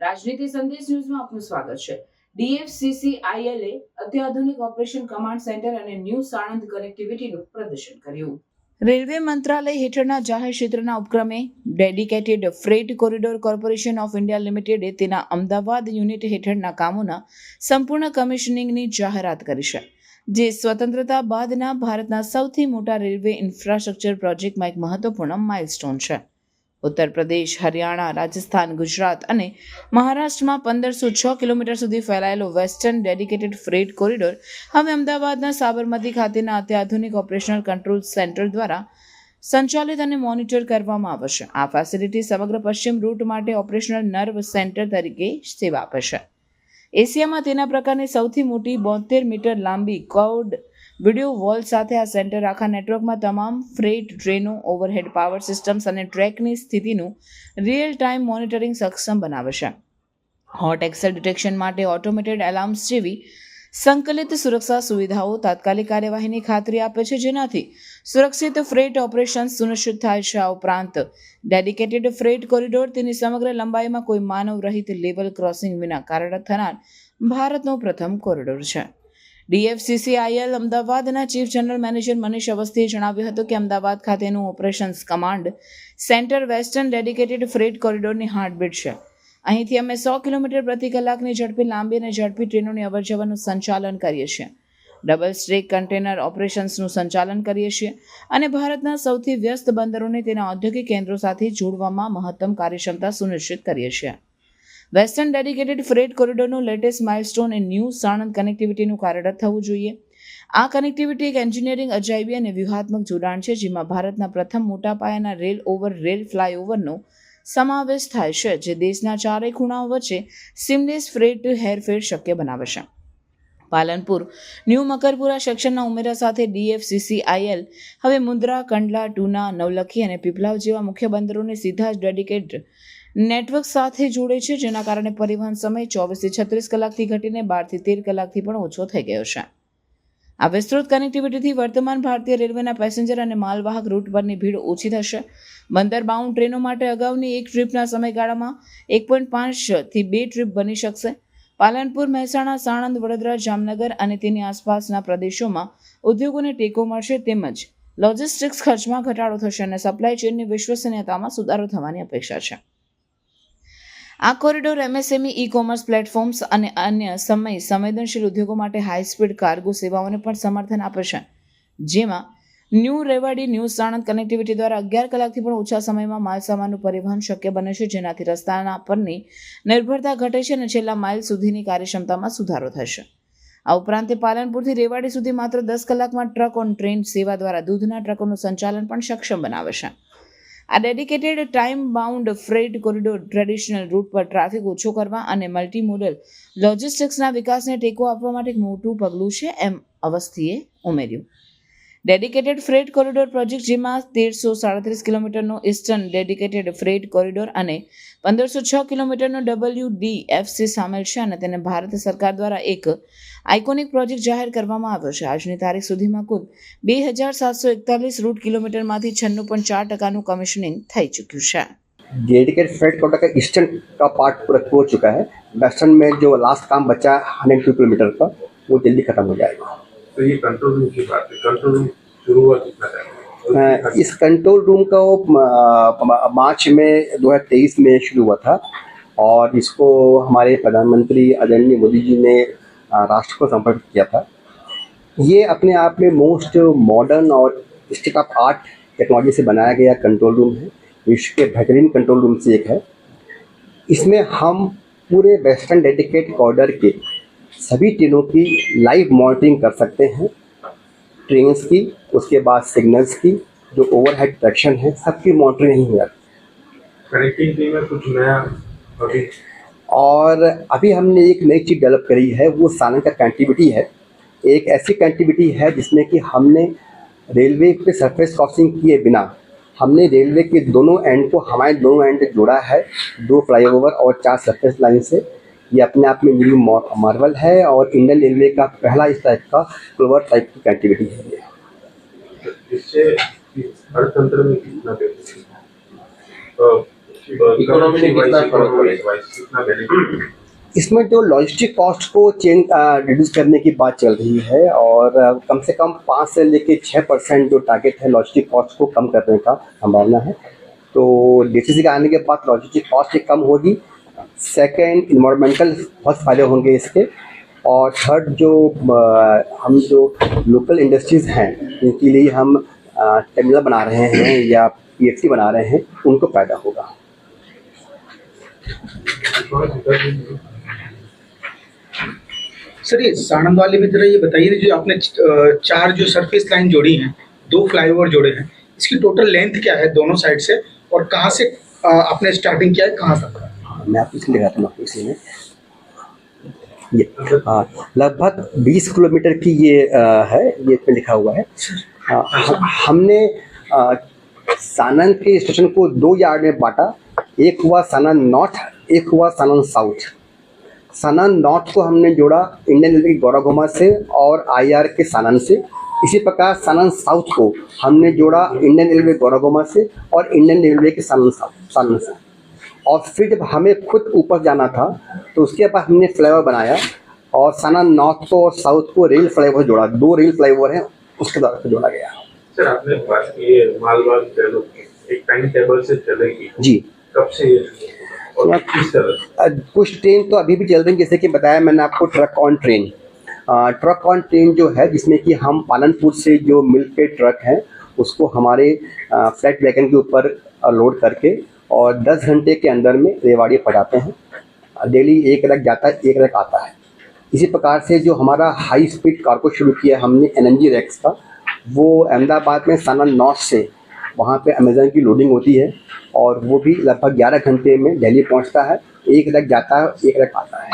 રાજનીતિ સંદેશ ન્યૂઝમાં આપનું સ્વાગત છે। DFCCIL એ અત્યાધુનિક ઓપરેશન કમાન્ડ સેન્ટર અને ન્યૂ સાણંદ કનેક્ટિવિટીનું પ્રદર્શન કર્યું। રેલવે મંત્રાલય હેઠળના જાહેર ક્ષેત્રના ઉપક્રમે dedicated freight corridor corporation of India લિમિટેડે તેના અમદાવાદ યુનિટ હેઠળના કામોના સંપૂર્ણ કમિશનિંગની જાહેરાત કરી છે, જે સ્વતંત્રતા બાદના ભારતના સૌથી મોટા રેલવે ઇન્ફ્રાસ્ટ્રક્ચર પ્રોજેક્ટમાં એક મહત્વપૂર્ણ માઇલસ્ટોન છે। ઉત્તર પ્રદેશ, હરિયાણા, રાજસ્થાન, ગુજરાત અને મહારાષ્ટ્રમાં 1506 કિલોમીટર સુધી ફેલાયેલો વેસ્ટર્ન ડેડિકેટેડ ફ્રેટ કોરિડોર હવે અમદાવાદના સાબરમતી ખાતેના અત્યાધુનિક ઓપરેશનલ કંટ્રોલ સેન્ટર દ્વારા સંચાલિત અને મોનિટર કરવામાં આવશે। આ ફેસિલિટી સમગ્ર પશ્ચિમ રૂટ માટે ઓપરેશનલ નર્વ સેન્ટર તરીકે સેવા આપે છે। એશિયામાં તેના પ્રકારની સૌથી મોટી 72 મીટર લાંબી કર્વ્ડ વિડિયો વોલ સાથે આ સેન્ટર આખા નેટવર્કમાં તમામ ફ્રેટ ટ્રેનો, ઓવરહેડ પાવર સિસ્ટમ્સ અને ટ્રેકની સ્થિતિનું રિયલ ટાઈમ મોનિટરિંગ સક્ષમ બનાવે છે। હોટ એક્સેલ ડિટેક્શન માટે ઓટોમેટેડ એલાર્મ્સ જેવી સંકલિત સુરક્ષા સુવિધાઓ તાત્કાલિક કાર્યવાહીની ખાતરી આપે છે, જેનાથી સુરક્ષિત ફ્રેટ ઓપરેશન્સ સુનિશ્ચિત થાય છે। આ ઉપરાંત ડેડિકેટેડ ફ્રેટ કોરિડોર તેની સમગ્ર લંબાઈમાં કોઈ માનવ રહિત લેવલ ક્રોસિંગ વિના કાર્યરત થનાર ભારતનો પ્રથમ કોરિડોર છે। DFCCIL અમદાવાદના ચીફ જનરલ મેનેજર મનીષ અવસ્થીએ જણાવ્યું હતું કે અમદાવાદ ખાતેનું operations command centre western dedicated freight કોરિડોરની હાર્ટબીટ છે। અહીંથી અમે 100 કિલોમીટર પ્રતિ કલાકની ઝડપે લાંબી અને ઝડપી ટ્રેનોની અવરજવરનું સંચાલન કરીએ છીએ, ડબલ સ્ટેક કન્ટેનર ઓપરેશન્સનું સંચાલન કરીએ છીએ અને ભારતના સૌથી વ્યસ્ત બંદરોને તેના ઔદ્યોગિક કેન્દ્રો સાથે જોડવામાં મહત્તમ કાર્યક્ષમતા સુનિશ્ચિત કરીએ છીએ। વેસ્ટર્ન ડેડિકેટેડ ફ્રેટ કોરિડોરનું લેટેસ્ટ માઇલસ્ટોન એ ન્યૂ સાણંદ કનેક્ટિવિટીનું કાર્યરત થવું જોઈએ। આ કનેક્ટિવિટી એક એન્જિનિયરિંગ અજાયબી અને વ્યૂહાત્મક જોડાણ છે, જેમાં ભારતના પ્રથમ મોટા પાયાના રેલ ઓવર રેલ ફ્લાયઓવરનો સમાવેશ થાય છે, જે દેશના ચારેય ખૂણાઓ વચ્ચે સિમલેસ ફ્રેટ હેરફેર શક્ય બનાવે છે। પાલનપુર ન્યૂ મકરપુરા સેક્શનના ઉમેરા સાથે DFCCIL હવે મુન્દ્રા, કંડલા, ટૂના, નવલખી અને પીપલાવ જેવા મુખ્ય બંદરોને સીધા જ ડેડિકેટેડ નેટવર્ક સાથે જોડે છે, જેના કારણે પરિવહન સમય 24 થી 36 કલાકથી ઘટીને 12 થી 13 કલાકથી પણ ઓછો થઈ ગયો છે। આ વિસ્તૃત કનેક્ટિવિટીથી વર્તમાન ભારતીય રેલવેના પેસેન્જર અને માલવાહક રૂટ પરની ભીડ ઓછી થશે। બંદર બાઉન્ડ ટ્રેનો માટે અગાઉની એક ટ્રીપના સમયગાળામાં 1.5 થી 2 ટ્રીપ બની શકશે। પાલનપુર, મહેસાણા, સાણંદ, વડોદરા, જામનગર અને તેની આસપાસના પ્રદેશોમાં ઉદ્યોગોને ટેકો મળશે, તેમજ લોજિસ્ટિક્સ ખર્ચમાં ઘટાડો થશે અને સપ્લાય ચેનની વિશ્વસનીયતામાં સુધારો થવાની અપેક્ષા છે। આ કોરિડોર MSME, ઈ-કોમર્સ પ્લેટફોર્મ્સ અને અન્ય સમય સંવેદનશીલ ઉદ્યોગો માટે હાઈ સ્પીડ કાર્ગો સેવાઓને પણ સમર્થન આપે છે, જેમાં new Rewari new Sanand connectivity દ્વારા 11 કલાકથી પણ ઓછા સમયમાં માલસામાનનું પરિવહન શક્ય બને છે, જેનાથી રસ્તાના પરની નિર્ભરતા ઘટે છે અને છેલ્લા માઇલ સુધીની કાર્યક્ષમતામાં સુધારો થશે। આ ઉપરાંત પાલનપુરથી રેવાડી સુધી માત્ર 10 કલાકમાં ટ્રક ઓન ટ્રેન સેવા દ્વારા દૂધના ટ્રકોનું સંચાલન પણ સક્ષમ બનાવે છે। આ dedicated time bound freight corridor traditional route પર ટ્રાફિક ઓછો કરવા અને મલ્ટીમોડલ લોજિસ્ટિક્સના વિકાસને ટેકો આપવા માટે એક મોટું પગલું છે, એમ અવસ્થીએ ઉમેર્યું। ડેડિકેટેડ ફ્રેટ કોરિડોર પ્રોજેક્ટ, જેમાં 1337 કિલોમીટરનો ઇસ્ટર્ન ડેડિકેટેડ ફ્રેટ કોરિડોર અને 1506 કિલોમીટરનો WDFC સામેલ છે અને તેને ભારત સરકાર દ્વારા એક આઇકોનિક પ્રોજેક્ટ જાહેર કરવામાં આવ્યો છે। આજની તારીખ સુધીમાં કુલ 2741 રૂટ કિલોમીટરમાંથી 96.4% કમિશનિંગ થઈ ચૂક્યું છે। डेडिकेटेड फ्रेट कोटा का ईस्टर्न का पार्ट पूरा हो चुका है। वेस्टर्न में जो लास्ट काम बचा 102 किलोमीटर का, वो जल्दी खत्म हो जाएगा। तो ये कंट्रोल रूम की बात है, कंट्रोल रूम शुरू हुआ कितना टाइम? इस कंट्रोल रूम का मार्च में 2023 में शुरू हुआ था और इसको हमारे प्रधानमंत्री आदरणीय मोदी जी ने राष्ट्र को समर्पित किया था। ये अपने आप में मोस्ट मॉडर्न और स्टेट ऑफ आर्ट टेक्नोलॉजी से बनाया गया कंट्रोल रूम है। विश्व के बेहतरीन कंट्रोल रूम से एक है। इसमें हम पूरे वेस्टर्न डेडिकेटेड कॉरिडोर के सभी ट्रेनों की लाइव मॉनिटरिंग कर सकते हैं, ट्रेन्स की, उसके बाद सिग्नल्स की, जो ओवरहेड ट्रैक्शन है, सबकी मॉनिटरिंग नहीं हो जाती। कनेक्टिविटी में कुछ नया अभी और अभी हमने एक नई चीज़ डेवलप करी है, वो सालन का कनेक्टिविटी है। एक ऐसी कनेक्टिविटी है जिसमें कि हमने रेलवे पे सरफेस क्रॉसिंग किए बिना हमने रेलवे के दोनों एंड को हमारे दोनों एंड जोड़ा है, 2 फ्लाईओवर और 4 सरफेस लाइन से। ये अपने आप में न्यू मार्वल है और इंडियन रेलवे का पहला इस टाइप का क्लोवर टाइप की कनेक्टिविटी है। इससे अर्थतंत्र में कितना इकोनॉमी में कितना फर्क पड़ेगा, कितना बेनिफिट? इसमें जो लॉजिस्टिक कॉस्ट को रिड्यूस करने की बात चल रही है और कम से कम 5 से लेके 6% जो टारगेट है लॉजिस्टिक कॉस्ट को कम करने का संभावना है। तो DFCC के आने के बाद लॉजिस्टिक कॉस्ट एक कम होगी। सेकंड, इन्वायरमेंटल बहुत फ़ायदे होंगे इसके। और थर्ड, जो हम जो लोकल इंडस्ट्रीज़ हैं जिनके लिए हम टर्मिनल बना रहे हैं या PFC बना रहे हैं उनको फ़ायदा होगा। सर, ये साणंद वाले भी जरा ये बताइए ना, जो आपने 4 जो सरफेस लाइन जोड़ी हैं, 2 फ्लाईओवर जोड़े हैं, इसकी टोटल लेंथ क्या है दोनों साइड से, और कहाँ से आपने स्टार्टिंग किया है, कहाँ तक? मैं आपको इसलिए दिखाता हूँ इसी में ये लगभग 20 किलोमीटर की ये है, ये इसमें लिखा हुआ है। हमने सानन के स्टेशन को 2 यार्ड में बांटा। एक हुआ सानन नॉर्थ, एक हुआ सानन साउथ। सानन नॉर्थ को हमने जोड़ा इंडियन रेलवे के गौरागोमा से और IR के सानन से। इसी प्रकार सानन साउथ को हमने जोड़ा इंडियन रेलवे गौरागोमा से और इंडियन रेलवे के सानन से। और फिर जब हमें खुद ऊपर जाना था तो उसके बाद हमने फ्लाईओवर बनाया और सानन नॉर्थ को और साउथ को रेल फ्लाईओवर जोड़ा। 2 रेल फ्लाईओवर हैं, उसके द्वारा से जोड़ा गया। सर, आपने बात की है मालवाहक ट्रेनों की, एक टाइम टेबल से चलेगी जी। कब से और किस तरह? कुछ ट्रेन तो अभी भी चल रही हैं, जैसे कि बताया मैंने आपको truck on train. Truck on train जो है जिसमें कि हम पालनपुर से जो मिल्क के ट्रक हैं उसको हमारे फ्लैट वैगन के ऊपर लोड करके और 10 घंटे के अंदर में रेवाड़ी पहुँचाते हैं। डेली एक रख जाता है, एक रख आता है। इसी प्रकार से जो हमारा हाई स्पीड कार्गो शुरू किया हमने NMG रैक्स का, वो अहमदाबाद में सानन नॉर्थ से वहाँ पे अमेज़न की लोडिंग होती है और वो भी लगभग 11 घंटे में दिल्ली पहुँचता है। एक रख जाता है, एक रख आता है।